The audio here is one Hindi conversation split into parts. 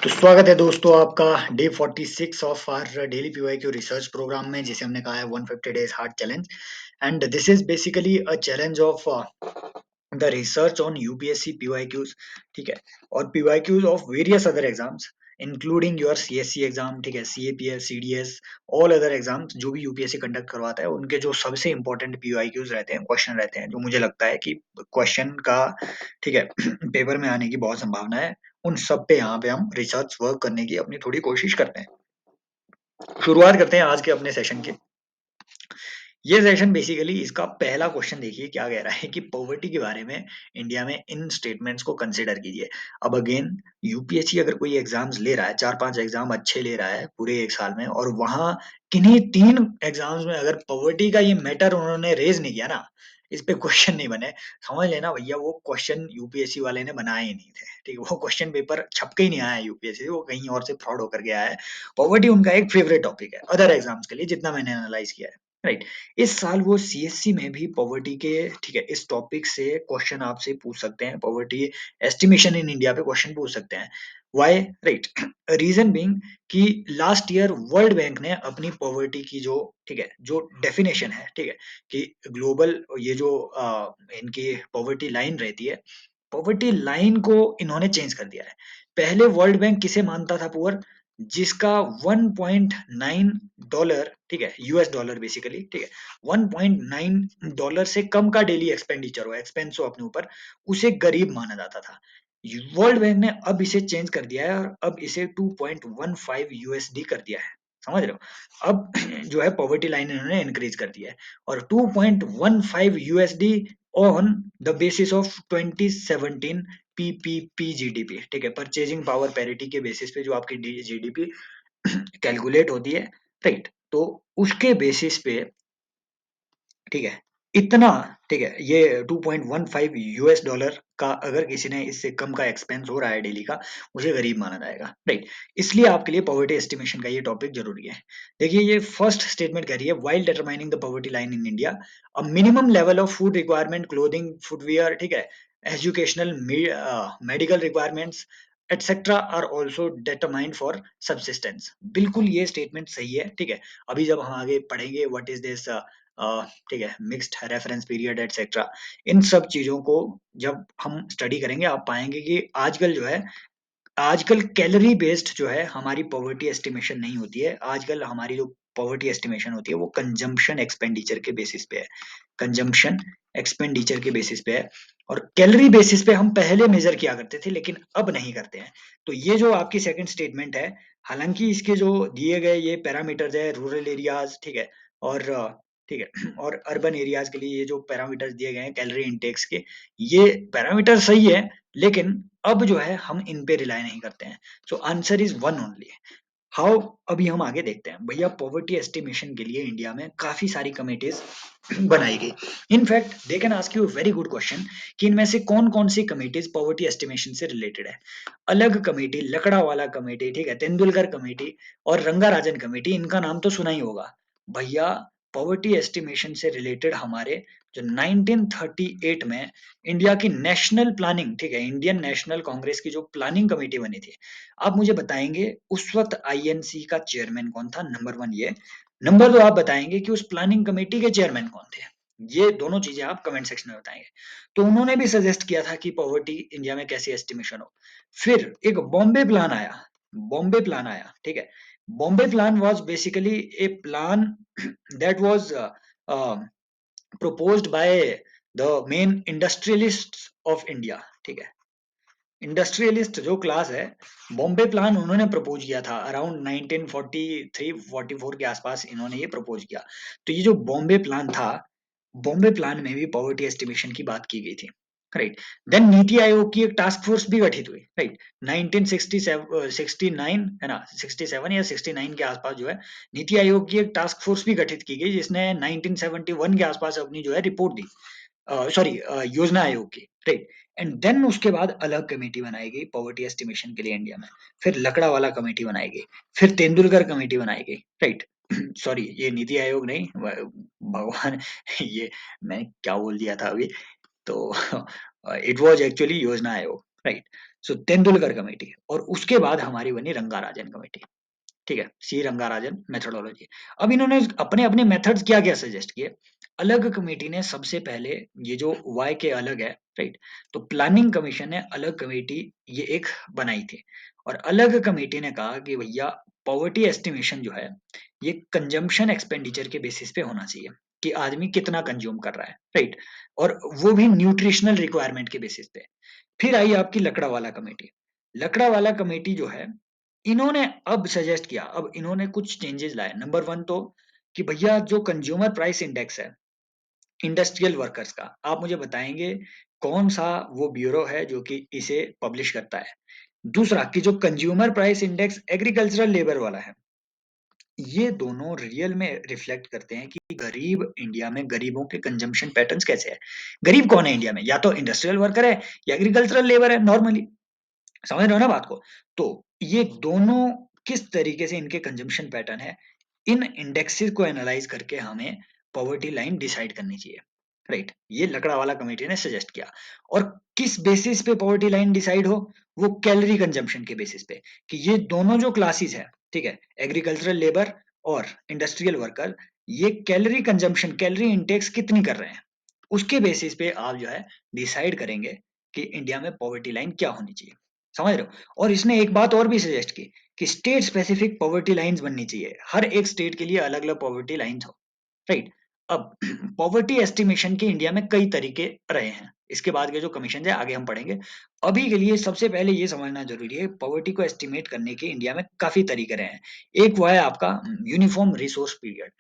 तो स्वागत है दोस्तों आपका day 46 of our daily PYQ research program में जिसे हमने कहा है 150 days hard challenge and this is basically a challenge of the research on UPSC PYQs. ठीक है, और PYQs of various other exams including your CSC exam, ठीक है, CAPF, CDS, all other exams जो भी यूपीएससी कंडक्ट करवाता है उनके जो सबसे इंपॉर्टेंट पीवाईक्यूज रहते हैं, क्वेश्चन रहते हैं, जो मुझे लगता है कि क्वेश्चन का, ठीक है, पेपर में आने की बहुत संभावना है, उन सब पे यहाँ पे हम रिसर्च वर्क करने की अपनी थोड़ी कोशिश करते हैं। शुरुआत करते हैं आज के अपने सेशन की। ये सेशन बेसिकली इसका पहला क्वेश्चन देखिए क्या कह रहा है कि पॉवर्टी के बारे में इंडिया में इन स्टेटमेंट्स को कंसिडर कीजिए। अब अगेन यूपीएससी अगर कोई एग्जाम्स ले रहा है, 4-5 एग्जाम अच्छे ले रहा है पूरे एक साल में, और वहां किन्हीं 3 एग्जाम्स में अगर पॉवर्टी का ये मैटर उन्होंने रेज नहीं किया ना, इस पे क्वेश्चन नहीं बने, समझ लेना भैया वो क्वेश्चन यूपीएससी वाले ने बनाए ही नहीं थे। ठीक है, वो क्वेश्चन पेपर छप के ही नहीं आया यूपीएससी, वो कहीं और से फ्रॉड होकर के आया है। पॉवर्टी उनका एक फेवरेट टॉपिक है अदर एग्जाम्स के लिए, जितना मैंने एनालाइज किया है, राइट। इस साल वो सीएससी में भी पॉवर्टी के, ठीक है, इस टॉपिक से क्वेश्चन आपसे पूछ सकते हैं, पॉवर्टी एस्टिमेशन इन इंडिया पे क्वेश्चन पूछ सकते हैं। व्हाई, राइट, रीजन बीइंग कि लास्ट ईयर वर्ल्ड बैंक ने अपनी पॉवर्टी की जो, ठीक है, जो डेफिनेशन है, ठीक है, कि ग्लोबल ये जो इनकी पॉवर्टी लाइन रहती है, पॉवर्टी लाइन को इन्होंने चेंज कर दिया है। पहले वर्ल्ड बैंक किसे मानता था पुअर? जिसका 1.9 डॉलर, ठीक है, यूएस डॉलर बेसिकली, ठीक है, 1.9 डॉलर से कम का डेली एक्सपेंडिचर हो, एक्सपेंस हो अपने ऊपर, उसे गरीब माना जाता था। वर्ल्ड बैंक ने अब इसे चेंज कर दिया है और अब इसे 2.15 यूएसडी कर दिया है। समझ रहे हो? अब जो है पॉवर्टी लाइन इन्होंने इंक्रीज कर दिया है, और 2.15 USD on the basis of 2017 PPP GDP, ठीक है, परचेजिंग पावर पैरिटी के बेसिस पे जो आपकी जीडीपी कैलकुलेट होती है, राइट, तो उसके बेसिस पे, ठीक है, इतना, ठीक है, ये 2.15 यूएस डॉलर का अगर किसी ने इससे कम का एक्सपेंस हो रहा है डेली का, उसे गरीब माना जाएगा, राइट। इसलिए आपके लिए पॉवर्टी एस्टिमेशन का ये टॉपिक जरूरी है। देखिए ये फर्स्ट स्टेटमेंट कह रही है, while determining the poverty line in India a minimum level of food requirement, clothing, footwear, ठीक है, educational, medical requirements etcetera are also determined for subsistence. बिल्कुल ये स्टेटमेंट सही है, ठीक है। अभी जब हम आगे पढ़ेंगे व्हाट इज दिस, ठीक है, मिक्स्ड रेफरेंस पीरियड एटसेट्रा, इन सब चीजों को जब हम स्टडी करेंगे आप पाएंगे कि आजकल जो है, आजकल कैलोरी बेस्ड जो है हमारी पॉवर्टी एस्टिमेशन नहीं होती है। आजकल हमारी जो पॉवर्टी एस्टिमेशन होती है वो कंजम्पशन एक्सपेंडिचर के बेसिस पे है, कंजम्पशन एक्सपेंडिचर के बेसिस पे है, और कैलोरी बेसिस पे हम पहले मेजर किया करते थे लेकिन अब नहीं करते हैं। तो ये जो आपकी सेकंड स्टेटमेंट है, हालांकि इसके जो दिए गए ये पैरामीटर्स है, रूरल एरियाज, ठीक है, और ठीक है, और अर्बन एरियाज के लिए ये जो पैरामीटर्स दिए गए हैं कैलोरी इंटेक्स के, ये पैरामीटर सही है, लेकिन अब जो है हम इन पे रिलाय नहीं करते हैं। So answer is one only. How, अभी हम आगे देखते हैं भैया। पॉवर्टी एस्टिमेशन के लिए इंडिया में काफी सारी कमिटीज बनाई गई। In fact they can ask you very good question कि इनमें से कौन कौन सी कमिटीज पॉवर्टी एस्टिमेशन से रिलेटेड है। अलग कमेटी, लकड़ावाला कमेटी, ठीक है, तेंदुलकर कमेटी और रंगाराजन कमेटी, इनका नाम तो सुना ही होगा भैया। पॉवर्टी एस्टिमेशन से रिलेटेड हमारे जो 1938 में इंडिया की नेशनल प्लानिंग, ठीक है, इंडियन नेशनल कांग्रेस की जो प्लानिंग कमेटी बनी थी, आप मुझे बताएंगे उस वक्त आईएनसी का चेयरमैन कौन था? नंबर वन ये। नंबर दो, आप बताएंगे कि उस प्लानिंग कमेटी के चेयरमैन कौन थे? ये दोनों चीजें आप कमेंट सेक्शन में बताएंगे। तो उन्होंने भी सजेस्ट किया था कि पॉवर्टी इंडिया में कैसी एस्टिमेशन हो। फिर एक बॉम्बे प्लान आया, बॉम्बे प्लान आया, ठीक है। Bombay plan was basically A plan that was proposed by the main industrialists of India, ठीक है। इंडस्ट्रियलिस्ट जो क्लास है, बॉम्बे प्लान उन्होंने प्रपोज किया था अराउंड 1943-44 के आसपास इन्होंने ये प्रपोज किया। तो ये जो बॉम्बे प्लान था, बॉम्बे प्लान में भी पॉवर्टी एस्टिमेशन की बात की गई थी, राइट। देन नीति आयोग की एक टास्क फोर्स भी गठित हुई, राइट, 1967 69 है ना, 67 या 69 के आसपास जो है नीति आयोग की एक टास्क फोर्स भी गठित की गई, जिसने 1971 के आसपास अपनी जो है रिपोर्ट दी, सॉरी, योजना आयोग की, राइट। एंड देन उसके बाद अलग कमेटी बनाई गई पॉवर्टी एस्टिमेशन के लिए इंडिया में। फिर लकड़ा वाला कमेटी बनाई गई, फिर तेंदुलकर कमेटी बनाई गई, राइट। सॉरी, ये नीति आयोग नहीं, भगवान, ये मैंने क्या बोल दिया था अभी, तो इट वाज एक्चुअली योजना आयोग, राइट। सो तेंदुलकर कमेटी, और उसके बाद हमारी बनी रंगाराजन कमेटी। ठीक है, सी रंगाराजन मेथोडोलॉजी। अब इन्होंने अपने अपने मेथड्स क्या क्या सजेस्ट किए। अलग कमेटी ने सबसे पहले, ये जो वाई के अलग है, राइट, तो प्लानिंग कमीशन ने अलग कमेटी ये एक बनाई थी, और अलग कमेटी ने कहा कि भैया पॉवर्टी एस्टिमेशन जो है ये कंजम्पशन एक्सपेंडिचर के बेसिस पे होना चाहिए, कि आदमी कितना कंज्यूम कर रहा है, राइट, और वो भी न्यूट्रिशनल रिक्वायरमेंट के बेसिस पे। फिर आई आपकी लकड़ावाला कमेटी। लकड़ावाला कमेटी जो है, इन्होंने अब सजेस्ट किया, अब इन्होंने कुछ चेंजेस लाए। नंबर वन तो कि भैया जो कंज्यूमर प्राइस इंडेक्स है इंडस्ट्रियल वर्कर्स का, आप मुझे बताएंगे कौन सा वो ब्यूरो है जो कि इसे पब्लिश करता है। दूसरा कि जो consumer price index agricultural labour वाला है, ये दोनों रियल में रिफ्लेक्ट करते हैं कि गरीब इंडिया में गरीबों के कंजम्पशन पैटर्न्स कैसे है। गरीब कौन है इंडिया में, या तो इंडस्ट्रियल वर्कर है या एग्रीकल्चरल लेबर है नॉर्मली। समझ रहे हो ना बात को। तो ये दोनों किस तरीके से इनके कंजम्पशन पैटर्न है, इन इंडेक्सेस को एनालाइज करके हमें पॉवर्टी लाइन डिसाइड करनी चाहिए, राइट। ये लकड़ावाला कमेटी ने सजेस्ट किया। और किस बेसिस पे पॉवर्टी लाइन डिसाइड हो, वो कैलोरी कंजम्पशन के बेसिस पे, कि ये दोनों जो क्लासेस है, ठीक है, एग्रीकल्चरल लेबर और इंडस्ट्रियल वर्कर, ये कैलोरी कंजम्पशन, कैलोरी इंटेक्स कितनी कर रहे हैं, उसके बेसिस पे आप जो है डिसाइड करेंगे कि इंडिया में पॉवर्टी लाइन क्या होनी चाहिए। समझ रहे हो। और इसने एक बात और भी सजेस्ट की कि स्टेट स्पेसिफिक पॉवर्टी लाइंस बननी चाहिए, हर एक स्टेट के लिए अलग अलग पॉवर्टी लाइंस हो, राइट। अब पॉवर्टी एस्टिमेशन के इंडिया में कई तरीके रहे हैं, इसके बाद के जो कमीशन है आगे हम पढ़ेंगे। अभी के लिए सबसे पहले ये समझना जरूरी है, पॉवर्टी को एस्टिमेट करने के इंडिया में काफी तरीके रहे हैं। एक वो है आपका यूनिफॉर्म रिसोर्स पीरियड।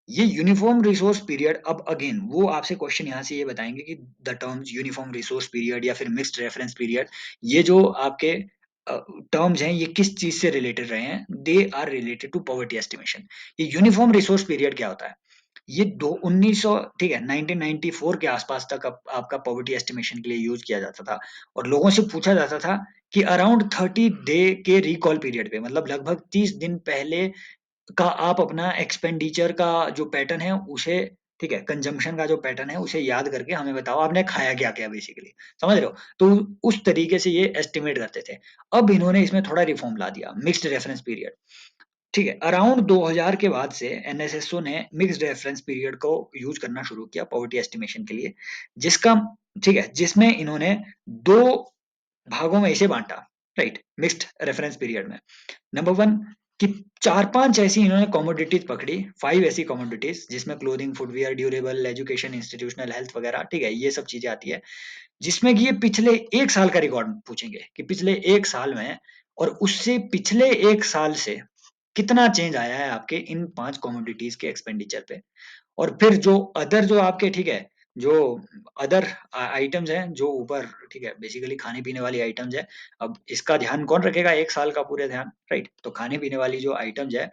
ये यूनिफॉर्म रिसोर्स पीरियड, अब अगेन वो आपसे क्वेश्चन यहाँ से ये बताएंगे कि the terms uniform resource period या फिर मिक्स्ड रेफरेंस पीरियड, ये जो आपके टर्म्स हैं ये किस चीज से रिलेटेड रहे हैं, they are related to poverty estimation. ये यूनिफॉर्म रिसोर्स पीरियड क्या होता है, ये दो 1900, ठीक है, 1994 के आसपास तक आपका पॉवर्टी एस्टिमेशन के लिए यूज किया जाता था, और लोगों से पूछा जाता था कि अराउंड 30 डे के रिकॉल पीरियड पे, मतलब लगभग 30 दिन पहले का आप अपना एक्सपेंडिचर का जो पैटर्न है उसे, ठीक है, कंजम्पशन का जो पैटर्न है उसे याद करके हमें बताओ आपने खाया क्या क्या बेसिकली। समझ रहे हो। तो उस तरीके से ये एस्टिमेट करते थे। अब इन्होंने इसमें थोड़ा रिफॉर्म ला दिया, मिक्स्ड रेफरेंस पीरियड। ठीक है, अराउंड 2000 के बाद से एनएसएसओ ने मिक्स्ड रेफरेंस पीरियड को यूज करना शुरू किया पॉवर्टी एस्टिमेशन के लिए, जिसका, ठीक है, जिसमें इन्होंने दो भागों में इसे बांटा, राइट, मिक्स्ड रेफरेंस पीरियड में। नंबर वन कि 4-5 ऐसी इन्होंने कमोडिटीज पकड़ी, 5 ऐसी कमोडिटीज जिसमें clothing, footwear, durable, education, institutional health वगैरह, ठीक है, ये सब चीजें आती है, जिसमें कि ये पिछले 1 साल का रिकॉर्ड पूछेंगे कि पिछले 1 साल में और उससे पिछले 1 साल से कितना चेंज आया है आपके इन 5 कमोडिटीज के एक्सपेंडिचर पे। और फिर जो अदर जो आपके, ठीक है, जो अदर आइटम्स हैं जो ऊपर, ठीक है, बेसिकली खाने पीने वाली आइटम्स है। अब इसका ध्यान कौन रखेगा 1 साल का पूरे ध्यान, राइट। तो खाने पीने वाली जो आइटम्स है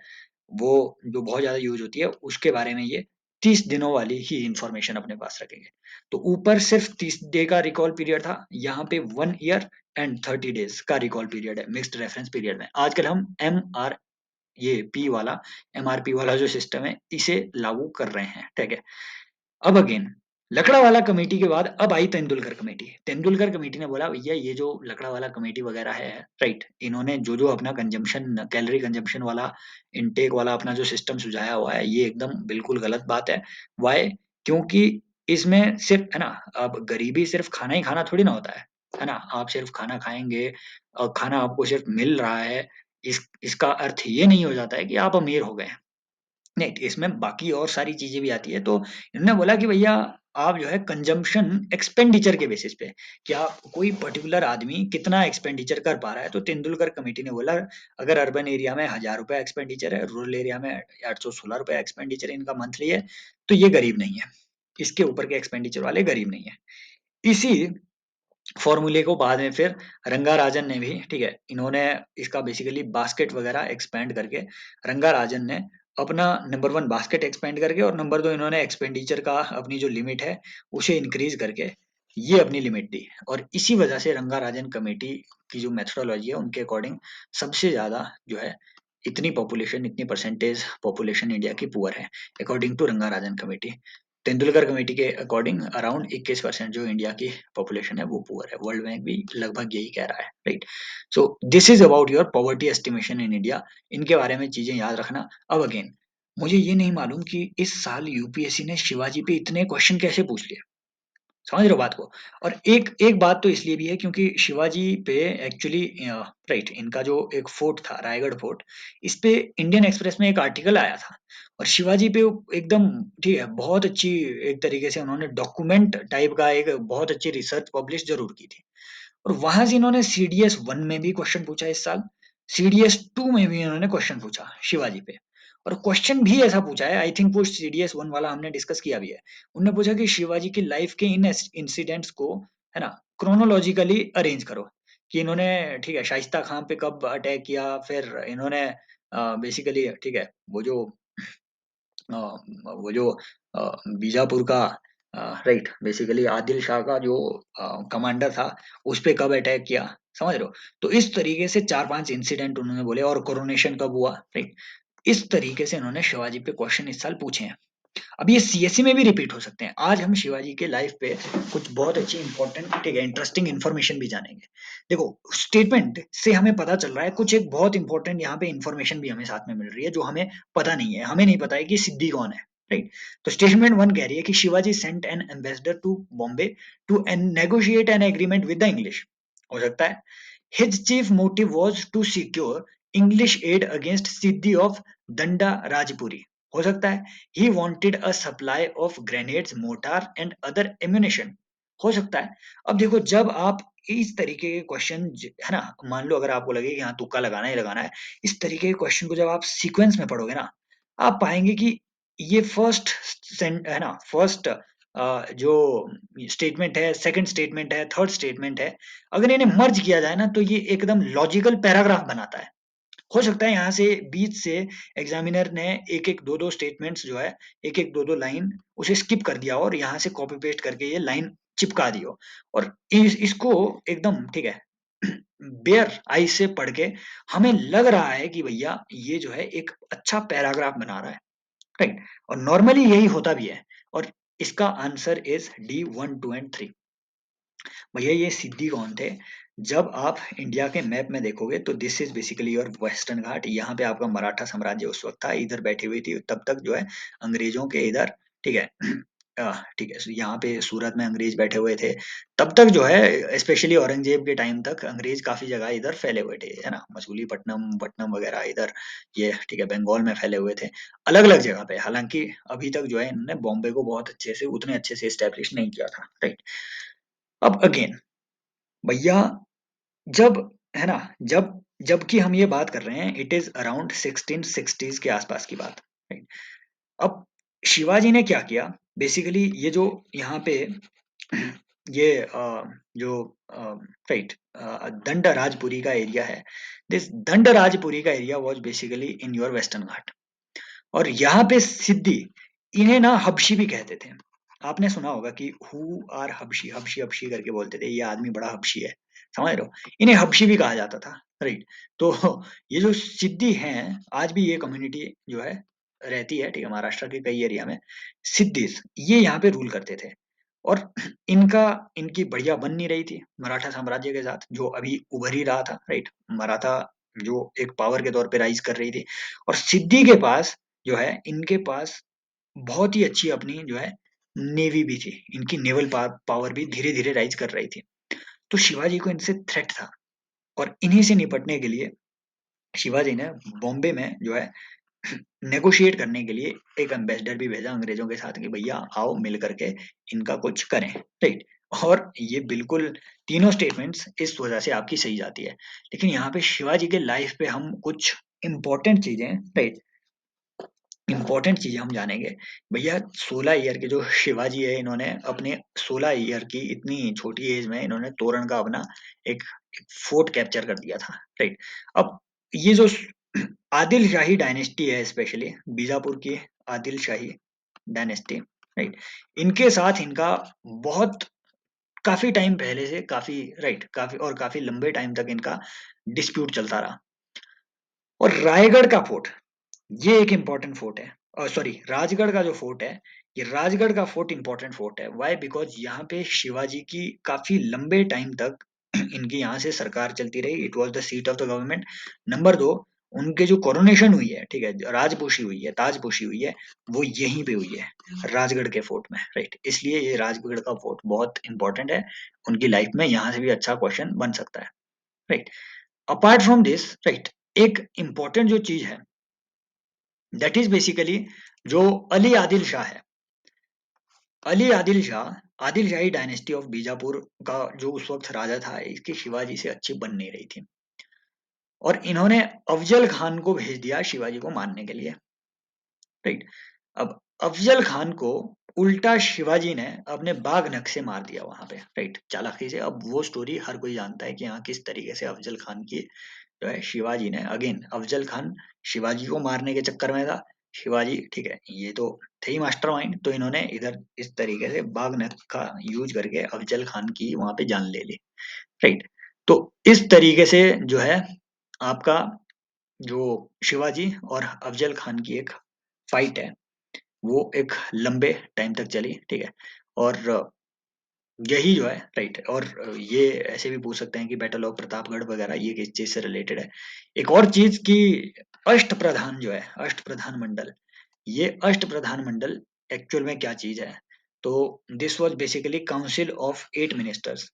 वो जो बहुत ज्यादा यूज होती है उसके बारे में ये 30 दिनों वाली ही इंफॉर्मेशन अपने पास रखेंगे। तो ऊपर सिर्फ 30 डे का रिकॉल पीरियड था, यहाँ पे 1 ईयर एंड 30 डेज का रिकॉल पीरियड है मिक्स्ड रेफरेंस पीरियड में। आजकल हम ये पी वाला एमआरपी वाला जो सिस्टम है इसे लागू कर रहे हैं, ठीक है। अब अगेन लकड़ावाला कमेटी के बाद अब आई तेंदुलकर कमेटी। तेंदुलकर कमेटी ने बोला भैया ये जो लकड़ावाला कमेटी वगैरह है, राइट, इन्होंने जो जो अपना कंजम्पशन, कैलोरी कंजम्पशन वाला इनटेक वाला अपना जो सिस्टम सुझाया हुआ है ये एकदम बिल्कुल गलत बात है। वाई? क्योंकि इसमें सिर्फ, है ना, अब गरीबी सिर्फ खाना ही खाना थोड़ी ना होता है ना। आप सिर्फ खाना खाएंगे और खाना आपको सिर्फ मिल रहा है, इसका अर्थ ये नहीं हो जाता है कि आप अमीर हो गए। नहीं, इसमें बाकी और सारी चीजें भी आती है। तो इन्होंने बोला कि भैया आप जो है कंजम्पशन एक्सपेंडिचर के बेसिस पे, क्या कोई पर्टिकुलर आदमी कितना एक्सपेंडिचर कर पा रहा है। तो तेंदुलकर कमेटी ने बोला अगर अर्बन एरिया में 1000 रुपया एक्सपेंडिचर है, रूरल एरिया में 816 रुपया एक्सपेंडिचर इनका मंथली है, तो ये गरीब नहीं है, इसके ऊपर के एक्सपेंडिचर वाले गरीब नहीं है। इसी फॉर्मूले को बाद में फिर रंगाराजन ने भी, ठीक है, इन्होंने इसका बेसिकली बास्केट वगैरह एक्सपेंड करके, रंगाराजन ने अपना नंबर वन बास्केट एक्सपेंड करके और नंबर दो इन्होंने एक्सपेंडिचर का अपनी जो लिमिट है उसे इंक्रीज करके ये अपनी लिमिट दी। और इसी वजह से रंगाराजन कमेटी की जो मेथोडोलॉजी है उनके अकॉर्डिंग सबसे ज्यादा जो है इतनी पॉपुलेशन, इतनी परसेंटेज पॉपुलेशन इंडिया की पुअर है according to Rangarajan committee. Tendulkar committee के अकॉर्डिंग अराउंड 21% जो इंडिया की पॉपुलेशन है वो पुअर है। वर्ल्ड बैंक भी लगभग यही कह रहा है, right. So this is about your poverty estimation in India. इनके बारे में चीजें याद रखना। अब अगेन मुझे ये नहीं मालूम कि इस साल यूपीएससी ने शिवाजी पे इतने क्वेश्चन कैसे पूछ लिए, समझ रहे हो बात को। और एक एक बात तो इसलिए भी है क्योंकि शिवाजी पे एक्चुअली राइट इनका जो एक फोर्ट था रायगढ़ फोर्ट, इस पे इंडियन एक्सप्रेस में एक आर्टिकल आया था और शिवाजी पे वो एकदम ठीक है बहुत अच्छी एक तरीके से उन्होंने डॉक्यूमेंट टाइप का एक बहुत अच्छी रिसर्च पब्लिश जरूर की थी। और वहां से इन्होंने सीडीएस 1 में भी क्वेश्चन पूछा इस साल, सीडीएस 2 में भी इन्होंने क्वेश्चन पूछा शिवाजी पे। और क्वेश्चन भी ऐसा पूछा है, आई थिंक वो सीडीएस 1 वाला हमने डिस्कस किया भी है। उन्होंने पूछा कि शिवाजी की लाइफ के इन इंसिडेंट्स को है ना क्रोनोलॉजिकली अरेंज करो, कि इन्होंने ठीक है शाइस्ता खान पे कब अटैक किया, फिर इन्होंने बेसिकली ठीक है अ, वो जो बीजापुर का राइट बेसिकली आदिल शाह का जो कमांडर था उस पे कब अटैक किया, समझ रहे हो। तो इस तरीके से 4-5 इंसिडेंट उन्होंने बोले और कोरोनेशन कब हुआ, राइट। इस तरीके से इन्होंने शिवाजी पे क्वेश्चन इस साल पूछे हैं। अब ये सीएससी में भी रिपीट हो सकते हैं। आज हम शिवाजी के लाइफ पे कुछ बहुत अच्छी इंपॉर्टेंट ठीक है इंटरेस्टिंग इन्फॉर्मेशन भी जानेंगे। देखो स्टेटमेंट से हमें पता चल रहा है कुछ एक बहुत इंपॉर्टेंट यहाँ पे इंफॉर्मेशन भी हमें साथ में मिल रही है जो हमें पता नहीं है। हमें नहीं पता है कि सिद्धि कौन है, राइट। तो स्टेटमेंट 1 कह रही है कि Shivaji sent an ambassador to Bombay to negotiate an agreement with the English. हो सकता है his chief motive was to secure English aid against Siddhi of Danda Rajpuri। हो सकता है he wanted a supply of grenades, mortar and other ammunition। हो सकता है। अब देखो जब आप इस तरीके के क्वेश्चन है ना, मान लो अगर आपको लगे कि हाँ तुक्का लगाना ही लगाना है, इस तरीके के क्वेश्चन को जब आप सीक्वेंस में पढ़ोगे ना, आप पाएंगे कि ये फर्स्ट है ना फर्स्ट जो स्टेटमेंट है, सेकंड स्टेटमेंट है, थर्ड स्टेटमेंट है, अगर इन्हें मर्ज किया जाए ना तो ये एकदम लॉजिकल पैराग्राफ बनाता है। हो सकता है यहाँ से बीच से एग्जामिनर ने एक एक दो दो स्टेटमेंट्स जो है एक एक दो दो लाइन उसे स्किप कर दिया हो और यहाँ से कॉपी पेस्ट करके ये लाइन चिपका दी हो और इसको एकदम ठीक है बेयर आई से पढ़ के हमें लग रहा है कि भैया ये जो है एक अच्छा पैराग्राफ बना रहा है, राइट। और नॉर्मली यही होता भी है। और इसका आंसर इज D 1 2 and 3। भैया ये सिद्धि कौन थे? जब आप इंडिया के मैप में देखोगे तो this is basically your western Ghat. यहाँ पे आपका मराठा साम्राज्य उस वक्त था, इधर बैठी हुई थी तब तक जो है अंग्रेजों के इधर ठीक है ठीक है। यहाँ पे सूरत में अंग्रेज बैठे हुए थे तब तक जो है, स्पेशली औरंगजेब के टाइम तक अंग्रेज काफी जगह इधर फैले हुए थे, है ना, मछलीपट्टनम पट्टनम वगैरह इधर ये ठीक है बंगाल में फैले हुए थे अलग अलग जगह पे। हालांकि अभी तक जो है इन्होंने बॉम्बे को बहुत अच्छे से उतने अच्छे से स्टैब्लिश नहीं किया था, राइट। अब अगेन भैया जब है ना जब जबकि हम ये बात कर रहे हैं इट इज अराउंड 1660s के आसपास की बात, राइट। अब शिवाजी ने क्या किया बेसिकली, ये जो यहाँ पे ये जो राइट दंड राजपुरी का एरिया है, दिस दंड राजपुरी का area was basically in your western Ghat. और यहाँ पे सिद्धि, इन्हें ना हबशी भी कहते थे। आपने सुना होगा कि हु आर हबशी, हबशी हबशी करके बोलते थे, ये आदमी बड़ा हबशी है, समझ रहे हो। इन्हें हबशी भी कहा जाता था, राइट। तो ये जो सिद्धि हैं आज भी ये कम्युनिटी जो है रहती है, ठीक है, महाराष्ट्र के कई एरिया में सिद्धिस ये यहाँ पे रूल करते थे। और इनका इनकी बढ़िया बन नहीं रही थी मराठा साम्राज्य के साथ जो अभी उभर ही रहा था, राइट। मराठा जो एक पावर के तौर पे राइज कर रही थी। और सिद्धि के पास जो है इनके पास बहुत ही अच्छी अपनी जो है नेवी भी थी, इनकी नेवल पावर भी धीरे धीरे राइज कर रही थी। तो शिवाजी को इनसे थ्रेट था और इन्हीं से निपटने के लिए शिवाजी ने बॉम्बे में जो है नेगोशिएट करने के लिए एक एम्बेसडर भी भेजा अंग्रेजों के साथ कि भैया आओ मिल करके इनका कुछ करें, राइट। और ये बिल्कुल तीनों स्टेटमेंट्स इस वजह से आपकी सही जाती है। लेकिन यहाँ पे शिवाजी के लाइफ पे हम कुछ इंपॉर्टेंट चीजें, राइट, इंपॉर्टेंट चीजें हम जानेंगे। भैया 16 ईयर के जो शिवाजी है इन्होंने अपने 16 ईयर की इतनी छोटी एज में इन्होंने तोरण का अपना एक, एक फोर्ट कैप्चर कर दिया था, राइट। अब ये जो आदिल शाही डायनेस्टी है, स्पेशली बीजापुर की आदिल शाही डायनेस्टी, राइट, इनके साथ इनका बहुत काफी टाइम पहले से काफी राइट काफी और काफी लंबे टाइम तक इनका डिस्प्यूट चलता रहा। और रायगढ़ का फोर्ट ये एक इम्पोर्टेंट फोर्ट है, सॉरी राजगढ़ का जो फोर्ट है ये राजगढ़ का फोर्ट इंपॉर्टेंट फोर्ट है। व्हाई? बिकॉज यहाँ पे शिवाजी की काफी लंबे टाइम तक इनकी यहाँ से सरकार चलती रही। It was the seat of the government. Number दो, उनके जो कोरोनेशन हुई है, ठीक है, राजपोशी हुई है, ताजपोशी हुई है, वो यहीं पे हुई है, राजगढ़ के फोर्ट में, राइट। इसलिए ये राजगढ़ का फोर्ट बहुत इंपॉर्टेंट है उनकी लाइफ में। यहाँ से भी अच्छा क्वेश्चन बन सकता है, right. Apart from this, right, एक इंपॉर्टेंट जो चीज है दैट इज बेसिकली जो अली आदिल शाह है। अली आदिल शाह, आदिल शाही डायनेस्टी ऑफ बीजापुर का जो उस वक्त राजा था, इसकी शिवाजी से अच्छी बन नहीं रही थी, और इन्होंने अफजल खान को भेज दिया शिवाजी को मारने के लिए, राइट। अब अफजल खान को उल्टा शिवाजी ने अपने बाघ नख से मार दिया वहां पे, राइट, चालाकी से। अब वो स्टोरी हर कोई जानता है कि हाँ किस तरीके से अफजल खान की जो है शिवाजी ने, अगेन अफजल खान शिवाजी को मारने के चक्कर में था। शिवाजी, ठीक है, ये तो थे ही मास्टरमाइंड, तो इन्होंने इधर इस तरीके से बाघ नख का यूज करके अफजल खान की वहां पे जान ले ली, राइट। तो इस तरीके से जो है आपका जो शिवाजी और अफजल खान की एक फाइट है, वो एक लंबे टाइम तक चली, ठीक है। और यही जो है, राइट। और ये ऐसे भी पूछ सकते हैं कि बैटल ऑफ प्रतापगढ़ वगैरह ये किस चीज से रिलेटेड है। एक और चीज कि अष्ट प्रधान जो है, अष्ट प्रधान मंडल, ये अष्ट प्रधान मंडल एक्चुअल में क्या चीज है? तो this was basically council of 8 ministers,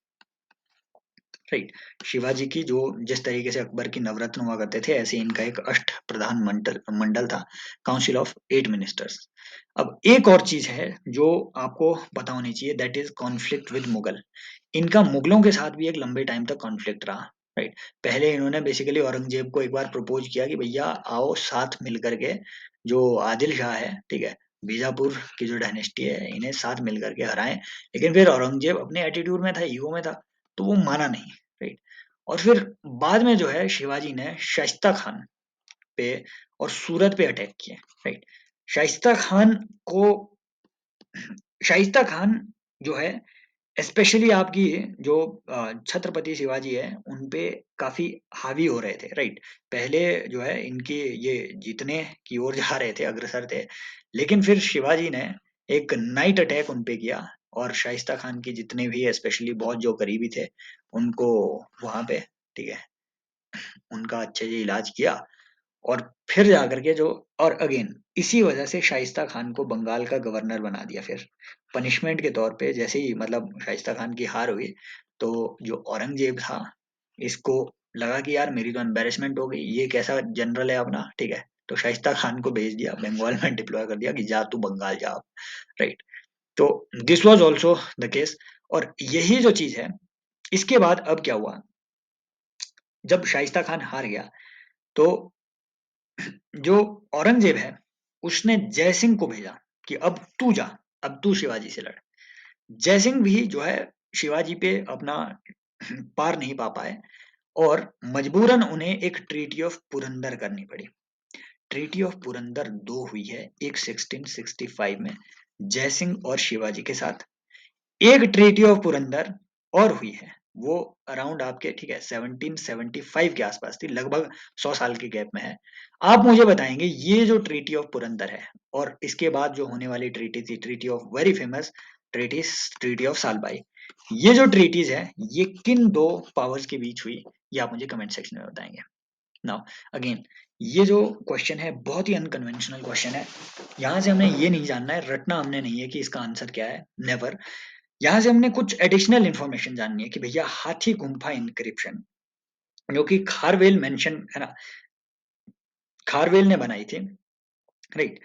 right. Shivaji की जो जिस तरीके से अकबर की नवरत्न हुआ करते थे, ऐसे इनका एक अष्ट प्रधान मंडल मंडल था, काउंसिल ऑफ 8 मिनिस्टर्स। अब एक और चीज है जो आपको पता होनी चाहिए, that is conflict with Mughal. इनका मुगलों के साथ भी एक लंबे टाइम तक कॉन्फ्लिक्ट रहा, राइट। पहले इन्होंने बेसिकली औरंगजेब को एक बार प्रपोज किया कि भैया आओ साथ मिल करके, जो आदिल शाह है, ठीक है, बीजापुर की जो डायनेस्टी है, इन्हें साथ मिल करके हराएं। लेकिन फिर औरंगजेब अपने एटीट्यूड में था, ईगो में था, तो वो माना नहीं, राइट। और फिर बाद में जो है शिवाजी ने शाइस्ता खान पे और सूरत पे अटैक किए, राइट। शाइस्ता खान को, शाइस्ता खान जो है स्पेशली आपकी जो छत्रपति शिवाजी है उन पे काफी हावी हो रहे थे, राइट। पहले जो है इनकी ये जीतने की ओर जा रहे थे, अग्रसर थे। लेकिन फिर शिवाजी ने एक नाइट अटैक उन पे किया, और शाइस्ता खान के जितने भी स्पेशली बहुत जो करीबी थे उनको वहां पे, ठीक है, उनका अच्छे से इलाज किया। और फिर जाकर के जो, और अगेन इसी वजह से शाइस्ता खान को बंगाल का गवर्नर बना दिया फिर, पनिशमेंट के तौर पे। जैसे ही मतलब शाइस्ता खान की हार हुई, तो जो औरंगजेब था, इसको लगा कि यार मेरी तो एम्बेरसमेंट हो गई, ये कैसा जनरल है अपना, ठीक है। तो शाइस्ता खान को भेज दिया बंगाल में, डिप्लॉय कर दिया कि जा तू बंगाल जा, राइट। तो this was also the case. और यही जो चीज है, इसके बाद अब क्या हुआ, जब शाइस्ता खान हार गया, तो जो औरंगजेब है उसने जयसिंह को भेजा कि अब तू जा, अब तू शिवाजी से लड़। जयसिंह भी जो है शिवाजी पे अपना पार नहीं पा पाए, और मजबूरन उन्हें एक ट्रीटी ऑफ पुरंदर करनी पड़ी। ट्रीटी ऑफ पुरंदर दो हुई है, एक 1665 में जयसिंह और शिवाजी के साथ, एक ट्रीटी ऑफ पुरंदर और हुई है, वो अराउंड आपके, ठीक है, 1775 के आसपास थी, लगभग 100 साल के गैप में है। आप मुझे बताएंगे ये जो ट्रीटी ऑफ पुरंदर है, और इसके बाद जो होने वाली ट्रीटी थी, treaty of very famous treaties, treaty of Salbai, ये जो ट्रीटीज है ये किन दो पावर्स के बीच हुई, ये आप मुझे कमेंट सेक्शन में बताएंगे। नाउ अगेन, ये जो क्वेश्चन है बहुत ही अनकन्वेंशनल क्वेश्चन है। यहाँ से हमने ये नहीं जानना है, रटना हमने नहीं है कि इसका आंसर क्या है, नेवर। यहाँ से हमने कुछ एडिशनल इंफॉर्मेशन जाननी है कि भैया हाथी गुम्फा इंक्रिप्शन, जो कि खारवेल मेंशन है ना, खारवेल ने बनाई थी, राइट।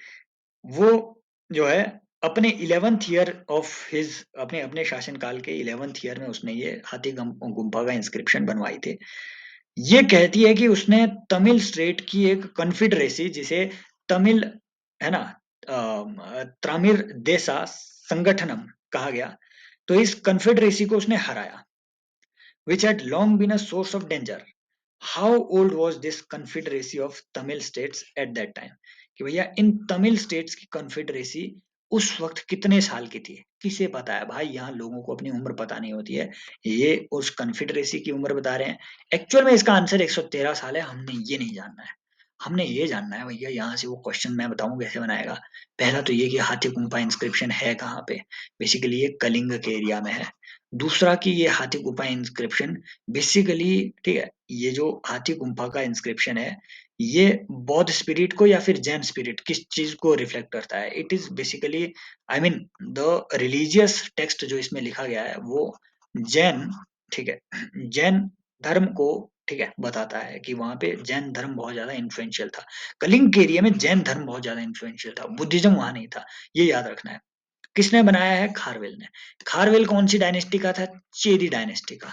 वो जो है अपने 11th ईयर ऑफ हिज, अपने अपने शासनकाल के 11th ईयर में उसने ये हाथी गुम्फा का इंस्क्रिप्शन बनवाई थी। ये कहती है कि उसने तमिल स्टेट की एक कॉन्फिडरेसी, जिसे तमिल, है ना, त्रामिर देसा संगठनम कहा गया, तो इस कॉन्फिडरेसी को उसने हराया, which had long been a source of danger. How old was this confederacy of Tamil states at that time? कि भैया इन तमिल स्टेट्स की कॉन्फेडरेसी उस वक्त कितने साल की थी, किसे पता है भाई? यहाँ लोगों को अपनी उम्र पता नहीं होती है, ये उस कॉन्फेडरेसी की उम्र बता रहे हैं। एक्चुअल में इसका आंसर 113 साल है, हमने ये नहीं जानना है। हमने ये जानना है भैया, यहाँ से वो क्वेश्चन मैं बताऊं कैसे बनाएगा। पहला तो ये कि हाथी गुम्फा इंस्क्रिप्शन है कहाँ पे, बेसिकली ये कलिंग के एरिया में है। दूसरा कि ये हाथी गुम्फा इंस्क्रिप्शन बेसिकली, ठीक है, ये जो हाथी गुम्फा का इंस्क्रिप्शन है, ये बौद्ध स्पिरिट को या फिर जैन स्पिरिट किस चीज को रिफ्लेक्ट करता है, it is basically, I mean the religious text जो इसमें लिखा गया है वो जैन, ठीक है, जैन धर्म को, ठीक है, बताता है कि वहां पे जैन धर्म बहुत ज्यादा इन्फ्लुएंशियल था। कलिंग के एरिया में जैन धर्म बहुत ज्यादा इन्फ्लुएंशियल था, बुद्धिज्म वहां नहीं था, ये याद रखना है। किसने बनाया है? खारवेल ने। खारवेल कौन सी डायनेस्टी का था? चेदी डायनेस्टी का।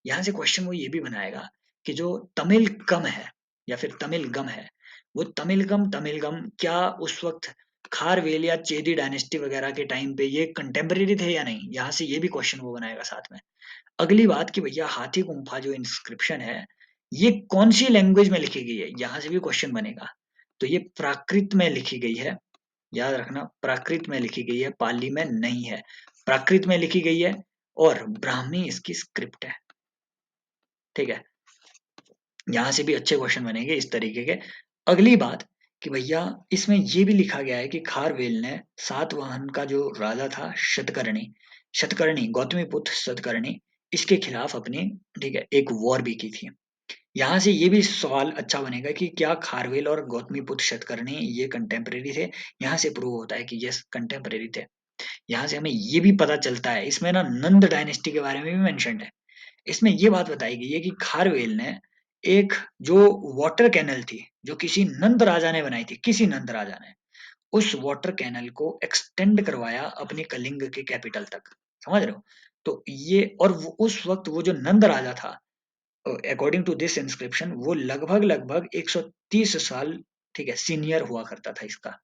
यहाँ से क्वेश्चन वो ये भी बनाएगा कि जो तमिल कम है या फिर तमिल गम है, वो तमिल गम क्या उस वक्त खारवेल या चेदी डायनेस्टी वगैरह के टाइम पे ये कंटेम्परेरी थे या नहीं, यहाँ से ये भी क्वेश्चन वो बनाएगा साथ में। अगली बात कि भैया हाथी गुम्फा जो इंस्क्रिप्शन है, ये कौन सी लैंग्वेज में लिखी गई है, यहाँ से भी क्वेश्चन बनेगा। तो ये प्राकृत में लिखी गई है, याद रखना, प्राकृत में लिखी गई है, पाली में नहीं है, प्राकृत में लिखी गई है, और ब्राह्मी इसकी स्क्रिप्ट है, ठीक है। यहाँ से भी अच्छे क्वेश्चन बनेंगे इस तरीके के। अगली बात कि भैया इसमें ये भी लिखा गया है कि खारवेल ने सातवाहन का जो राजा था शतकर्णी, शतकर्णी गौतमीपुत्र शतकर्णी, इसके खिलाफ अपनी, ठीक है, एक वॉर भी की थी। यहाँ से ये भी सवाल अच्छा बनेगा कि क्या खारवेल और गौतमीपुत्र शतकर्णी ये कंटेम्परेरी थे। यहाँ से प्रूव होता है कि यस कंटेम्परेरी थे। यहाँ से हमें ये भी पता चलता है, इसमें ना नंद डायनेस्टी के बारे में भी मेंशन है। इसमें ये बात बताई गई है कि खारवेल ने एक जो वाटर कैनल थी जो किसी नंद राजा ने बनाई थी, किसी नंद राजा ने उस वाटर कैनल को एक्सटेंड करवाया अपनी कलिंग के कैपिटल तक, समझ रहे हो। तो ये, और उस वक्त वो जो नंद राजा था, अकॉर्डिंग टू दिस इंस्क्रिप्शन, वो लगभग लगभग 130 साल, ठीक है, सीनियर हुआ करता था इसका।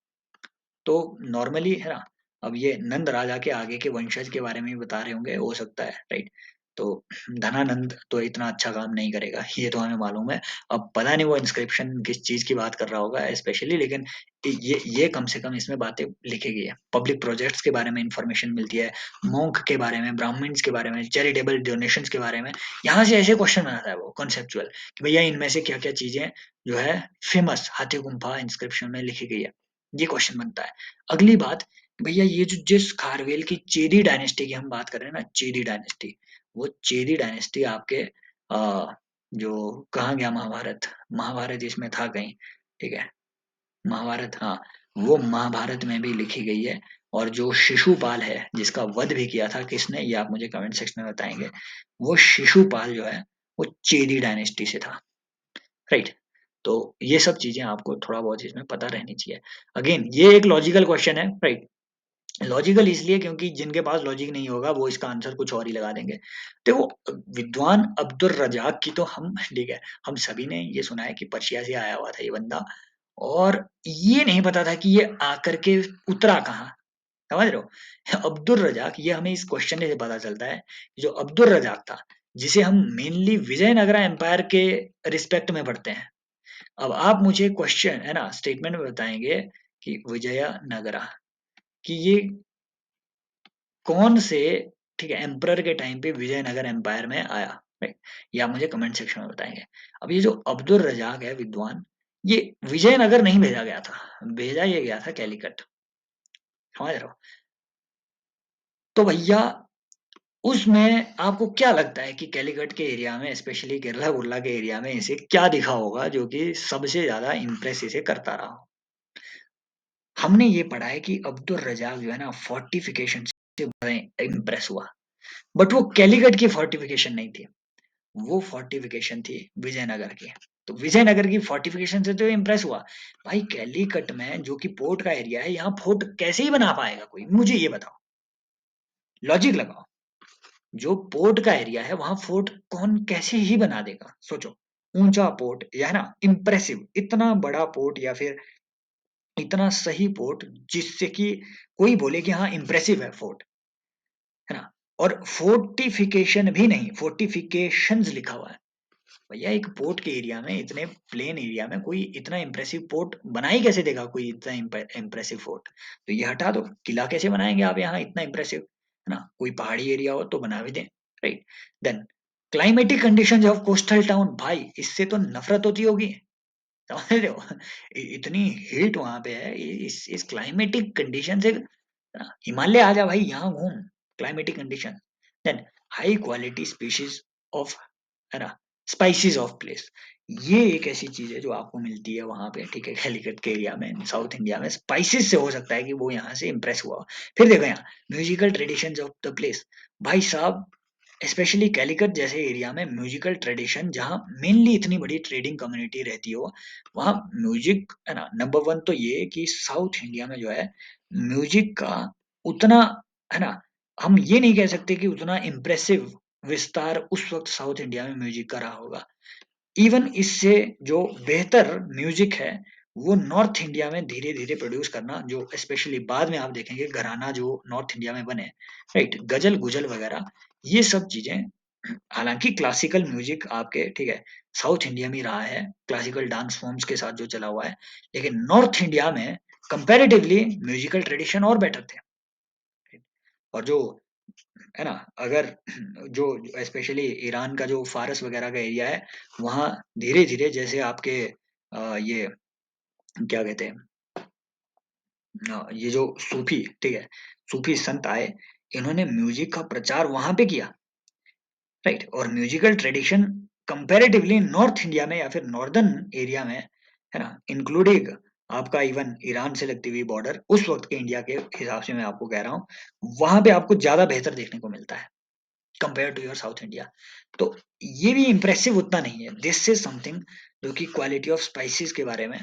तो नॉर्मली है ना, अब ये नंद राजा के आगे के वंशज के बारे में भी बता रहे होंगे, हो सकता है, राइट। तो धनानंद तो इतना अच्छा काम नहीं करेगा, ये तो हमें मालूम है। अब पता नहीं वो इंस्क्रिप्शन किस चीज की बात कर रहा होगा स्पेशली, लेकिन ये कम से कम इसमें बातें लिखी गई है, पब्लिक प्रोजेक्ट्स के बारे में इंफॉर्मेशन मिलती है, मोंक के बारे में, ब्राह्मण्स के बारे में, चैरिटेबल डोनेशंस के बारे में। यहाँ से ऐसे क्वेश्चन बनाता है वो कॉन्सेप्चुअल कि भैया इनमें से क्या क्या चीजें जो है फेमस हाथी गुम्फा इंस्क्रिप्शन में लिखी गई है, ये क्वेश्चन बनता है। अगली बात, भैया ये जो जिस खारवेल की चेदी डायनेस्टी की हम बात कर रहे हैं ना, चेदी डायनेस्टी, वो चेदी डायनेस्टी आपके जो कहाँ गया महाभारत, महाभारत इसमें था कहीं, ठीक है, महाभारत, हाँ, वो महाभारत में भी लिखी गई है। और जो शिशुपाल है जिसका वध भी किया था किसने, ये आप मुझे कमेंट सेक्शन में बताएंगे। वो शिशुपाल जो है वो चेदी डायनेस्टी से था, राइट। तो ये सब चीजें आपको थोड़ा बहुत इसमें पता रहनी चाहिए। अगेन ये एक लॉजिकल क्वेश्चन है, राइट। लॉजिकल इसलिए क्योंकि जिनके पास लॉजिक नहीं होगा वो इसका आंसर कुछ और ही लगा देंगे। देखो, विद्वान अब्दुल रजाक की तो हम, ठीक है, हम सभी ने ये सुना है कि पर्शिया से आया हुआ था ये बंदा, और ये नहीं पता था कि ये आकर के उतरा कहाँ, समझ रहे हो। अब्दुल रजाक, ये हमें इस क्वेश्चन से पता चलता है, जो अब्दुल रजाक था, जिसे हम मेनली विजयनगरा एम्पायर के रिस्पेक्ट में पढ़ते हैं। अब आप मुझे क्वेश्चन है ना स्टेटमेंट में बताएंगे कि विजयनगरा, कि ये कौन से, ठीक है, एम्परर के टाइम पे विजयनगर एम्पायर में आया, राइट, ये आप मुझे कमेंट सेक्शन में बताएंगे। अब ये जो अब्दुल रजाक है विद्वान, ये विजयनगर नहीं भेजा गया था, भेजा ये गया था कैलिकट, समझ रहे हो। तो भैया उसमें आपको क्या लगता है कि कैलिकट के एरिया में, स्पेशली केरला गुरला के एरिया में इसे क्या दिखा होगा जो कि सबसे ज्यादा इम्प्रेस इसे करता रहा हो। हमने ये पढ़ा है कि अब्दुल रजाक जो है ना फोर्टिफिकेशन से बड़े इम्प्रेस हुआ, बट वो कैलिकट की फोर्टिफिकेशन नहीं थी, वो फोर्टिफिकेशन थी विजयनगर की। तो विजयनगर की फोर्टिफिकेशन से तो इम्प्रेस हुआ, भाई कैलीकट में जो कि पोर्ट का एरिया है, यहाँ फोर्ट कैसे ही बना पाएगा कोई, मुझे ये बताओ, लॉजिक लगाओ। जो पोर्ट का एरिया है वहां फोर्ट कौन कैसे ही बना देगा, सोचो। ऊंचा पोर्ट या है ना, इम्प्रेसिव, इतना बड़ा पोर्ट या फिर इतना सही पोर्ट जिससे कि कोई बोले कि हाँ इम्प्रेसिव है फोर्ट, है ना। और फोर्टिफिकेशन भी नहीं, फोर्टिफिकेशंस लिखा हुआ है। भैया एक पोर्ट के एरिया में, इतने प्लेन एरिया में कोई इतना इम्प्रेसिव पोर्ट बना ही कैसे देगा, कोई इतना इम्प्रेसिव फोर्ट। तो ये हटा दो, किला कैसे बनाएंगे आप यहाँ इतना इम्प्रेसिव, है ना। कोई पहाड़ी एरिया हो तो बना भी दें, right. Then climatic conditions of coastal town, भाई इससे तो नफरत होती होगी, समझ रहे हो? इतनी हीट वहां पे है, इस क्लाइमेटिक कंडीशन से हिमालय आ जा भाई, यहाँ घूम। Climatic condition, then high quality species of, है ना, स्पाइसेस ऑफ प्लेस। ये एक ऐसी चीज है जो आपको मिलती है वहां पे, ठीक है, कैलिकट के एरिया में, साउथ इंडिया में। स्पाइसेस से हो सकता है कि वो यहाँ से इम्प्रेस हुआ हो। फिर देखो यहाँ musical traditions of the place, भाई साहब, स्पेशली कैलिकट जैसे एरिया में म्यूजिकल ट्रेडिशन, जहाँ मेनली इतनी बड़ी ट्रेडिंग कम्युनिटी रहती हो, वहाँ म्यूजिक, है ना, नंबर वन तो ये कि साउथ इंडिया में जो है म्यूजिक का उतना, है ना, हम ये नहीं कह सकते कि उतना इम्प्रेसिव विस्तार उस वक्त साउथ इंडिया में म्यूजिक का रहा होगा। इवन इससे जो बेहतर म्यूजिक है वो नॉर्थ इंडिया में धीरे धीरे प्रोड्यूस करना, जो स्पेशली बाद में आप देखेंगे घराना जो नॉर्थ इंडिया में बने, राइट, गजल गुजल वगैरह, ये सब चीजें, हालांकि क्लासिकल म्यूजिक आपके, ठीक है, साउथ इंडिया में रहा है, क्लासिकल डांस फॉर्म्स के साथ जो चला हुआ है, लेकिन नॉर्थ इंडिया में कंपैरेटिवली म्यूजिकल ट्रेडिशन और बेटर थे। और जो, है ना, अगर जो स्पेशली ईरान का जो फारस वगैरह का एरिया है, वहाँ धीरे धीरे जैसे आपके ये क्या कहते हैं, ये जो सूफी, ठीक है, सूफी संत आए, इन्होंने म्यूजिक का प्रचार वहां पे किया, राइट। और musical tradition comparatively north India में या फिर नॉर्दर्न एरिया में, है ना, इंक्लूडिंग आपका इवन ईरान से लगती हुई बॉर्डर, उस वक्त के इंडिया के हिसाब से मैं आपको कह रहा हूँ, वहां पे आपको ज्यादा बेहतर देखने को मिलता है compare to your South India. तो ये भी इम्प्रेसिव उतना नहीं है। दिस इज समथिंग जो कि क्वालिटी ऑफ स्पाइसेस के बारे में,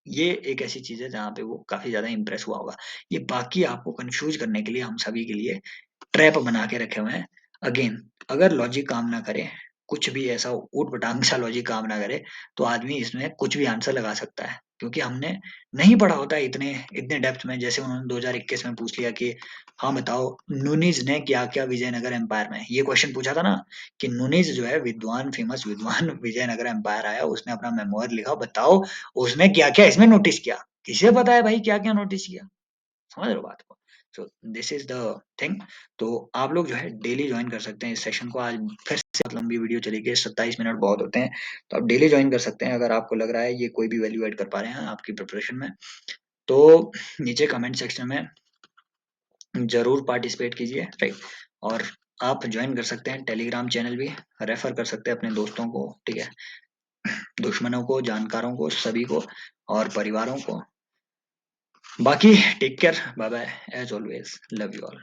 ये एक ऐसी चीज है जहाँ पे वो काफी ज्यादा इम्प्रेस हुआ होगा। ये बाकी आपको कंफ्यूज करने के लिए हम सभी के लिए ट्रैप बना के रखे हुए हैं। अगेन, अगर लॉजिक काम ना करे, कुछ भी ऐसा ऊट पटांग सा लॉजिक काम ना करे, तो आदमी इसमें कुछ भी आंसर लगा सकता है, क्योंकि हमने नहीं पढ़ा होता है इतने इतने डेप्थ में। जैसे उन्होंने 2021 में पूछ लिया कि हाँ बताओ नूनीज ने क्या क्या विजयनगर एम्पायर में, ये क्वेश्चन पूछा था ना, कि नूनीज जो है विद्वान, फेमस विद्वान विजयनगर एम्पायर आया, उसने अपना मेमोयर लिखा, बताओ उसने क्या क्या इसमें नोटिस किया। किसे पता है भाई क्या क्या नोटिस किया? समझ रहे हो बात को? So this is the thing. तो आप लोग जो है डेली ज्वाइन कर सकते हैं इस सेशन को। आज फिर से बहुत लंबी वीडियो चली गई, 27 मिनट बहुत होते हैं, तो आप डेली ज्वाइन कर सकते हैं अगर आपको लग रहा है ये कोई भी वैल्यू ऐड कर पा रहे हैं आपकी प्रिपरेशन में। तो नीचे कमेंट सेक्शन में जरूर पार्टिसिपेट कीजिए, राइट। और आप ज्वाइन कर सकते हैं टेलीग्राम चैनल भी, रेफर कर सकते हैं अपने दोस्तों को, ठीक है, दुश्मनों को, जानकारों को, सभी को, और परिवारों को। बाकी take care, bye bye, as always love you all.